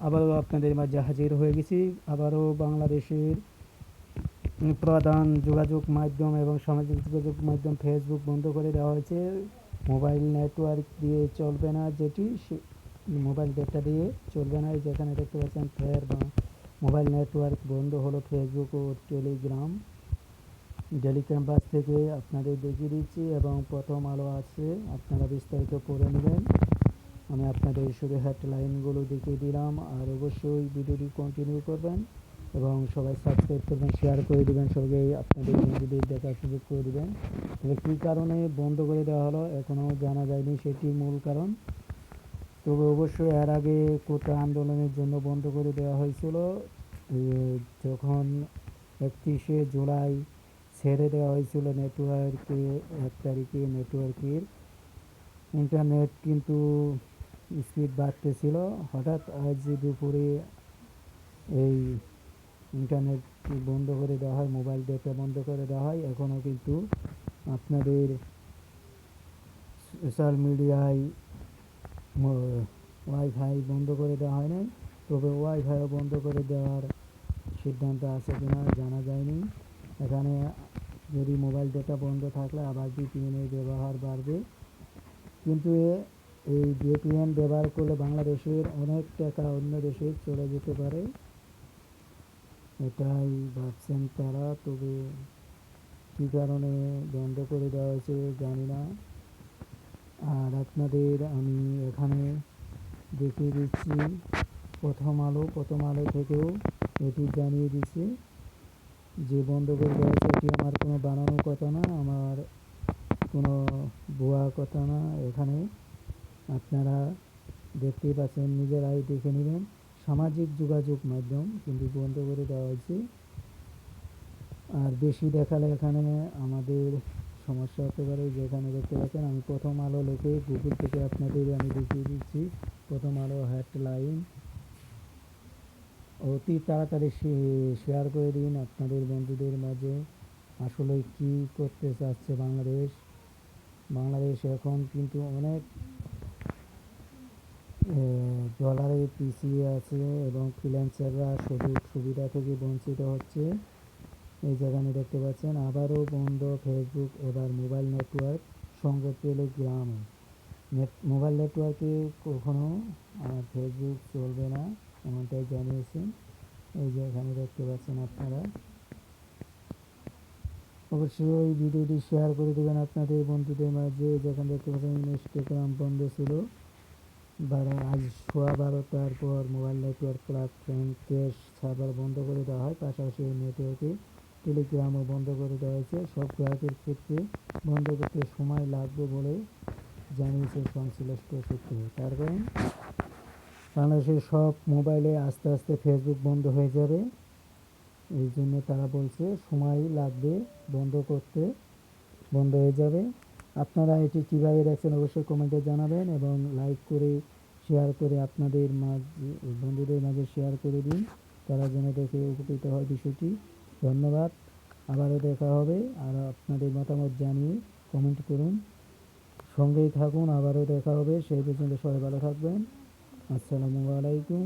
আবারও আপনাদের মাঝে হাজির হয়ে গেছি। আবারও বাংলাদেশের প্রধান যোগাযোগ মাধ্যম এবং সামাজিক যোগাযোগ মাধ্যম ফেসবুক বন্ধ করে দেওয়া হয়েছে। মোবাইল নেটওয়ার্ক দিয়ে চলবে না, যেটি মোবাইল ডেটা দিয়ে চলবে না। যেখানে দেখতে পাচ্ছেন ফের মোবাইল নেটওয়ার্ক বন্ধ হলো ফেসবুক ও টেলিগ্রাম। ডেলি ক্যাম্পাস থেকে আপনাদের দেখিয়ে দিচ্ছি এবং প্রথম আলো আছে, আপনারা বিস্তারিত পড়ে নেবেন। আমি আপনাদের শুধু হেডলাইনগুলো দেখিয়ে দিলাম। আর অবশ্যই ভিডিওটি কন্টিনিউ করবেন এবং সবাই সাবস্ক্রাইব করবেন, শেয়ার করে দেবেন, সবাই আপনাদের বন্ধুদের দেখার সুযোগ করে দেবেন। তবে কী কারণে বন্ধ করে দেওয়া হলো এখনও জানা যায়নি, সেটি মূল কারণ। তবে অবশ্যই এর আগে কোটা আন্দোলনের জন্য বন্ধ করে দেওয়া হয়েছিল। যখন 31শে জুলাই ছেড়ে দেওয়া হয়েছিল নেটওয়ার্কে, 1 তারিখে নেটওয়ার্কের ইন্টারনেট কিন্তু স্পিড বাড়তেছিল। হঠাৎ আজ দুপুরে এই ইন্টারনেট বন্ধ করে দেওয়া হয়, মোবাইল ডেটা বন্ধ করে দেওয়া হয়। এখনও কিন্তু আপনাদের সোশ্যাল মিডিয়ায় ওয়াইফাই বন্ধ করে দেওয়া হয় নাই, তবে ওয়াইফাইও বন্ধ করে দেওয়ার সিদ্ধান্ত আছে কিনা জানা যায়নি। এখানে যদি মোবাইল ডেটা বন্ধ থাকলে আবার ভিপিএনের ব্যবহার বাড়বে, কিন্তু এই ভিপিএন ব্যবহার করলে বাংলাদেশের অনেক টাকা অন্য দেশে চলে যেতে পারে, এটাই ভাবছেন তারা। তবে কী কারণে বন্ধ করে দেওয়া হয়েছে জানি না। আর আপনাদের আমি এখানে দেখিয়ে দিচ্ছি প্রথম আলো থেকেও এটি জানিয়ে দিচ্ছে যে বন্ধ করে দেওয়া হয়েছে। এটি আমার কোনো বানানো কথা না, আমার কোনো ভুয়া কথা না। এখানে আপনারা দেখতেই পাচ্ছেন, নিজেরাই দেখে নেবেন। সামাজিক যোগাযোগ মাধ্যম কিন্তু বন্ধ করে দেওয়া হয়েছে। আর বেশি দেখালে এখানে আমাদের সমস্যা হতে পারে। যেখানে দেখতে পাচ্ছেন আমি প্রথম আলো লিখে গুগল থেকে আপনাদের আমি দেখিয়ে দিচ্ছি। প্রথম আলো হেডলাইন অতি তাড়াতাড়ি শেয়ার করে দিন আপনাদের বন্ধুদের মাঝে। আসলে কি করতে চাচ্ছে বাংলাদেশ এখন কিন্তু অনেক ডলারে পিছিয়ে আছে এবং ফ্রিল্যান্সাররা সুযোগ সুবিধা থেকে বঞ্চিত হচ্ছে। এই যেখানে দেখতে পাচ্ছেন আবারও বন্ধ ফেসবুক, এবার মোবাইল নেটওয়ার্ক সঙ্গে টেলিগ্রামে। মোবাইল নেটওয়ার্কে কখনো ফেসবুক চলবে না, এমনটাই জানিয়েছেন। এই যে এখানে দেখতে পাচ্ছেন আপনারা। অবশ্যই ভিডিওটি শেয়ার করে দেবেন আপনাদের বন্ধুদের মাঝে। যেখানে দেখতে পাচ্ছেন ইনস্টাগ্রাম বন্ধ ছিল, আজ 12টার পর mobile network platform cash server বন্ধ করে দেওয়া হয়। পাশাপাশি এই নেটওয়ার্কে টেলিগ্রামও বন্ধ করে দেওয়া হয়েছে। সব গ্রাহকের ক্ষেত্রে বন্ধ করতে সময় লাগবে বলে জানিয়েছে সংশ্লিষ্ট সূত্রে। তার কারণ বাংলাদেশের সব মোবাইলে আস্তে আস্তে ফেসবুক বন্ধ হয়ে যাবে, এই জন্য তারা বলছে সময় লাগবে বন্ধ করতে, বন্ধ হয়ে যাবে। আপনারা এটি কীভাবে দেখছেন অবশ্যই কমেন্টে জানাবেন এবং লাইক করে শেয়ার করে আপনাদের মাঝে বন্ধুদের মাঝে শেয়ার করে দিন, তারা যেন দেখে উপকৃত হয় বিষয়টি। ধন্যবাদ, আবারও দেখা হবে। আর আপনাদের মতামত জানিয়ে কমেন্ট করুন, সঙ্গেই থাকুন, আবারও দেখা হবে। সেই পর্যন্ত সবাই ভালো থাকবেন। আসসালামু আলাইকুম।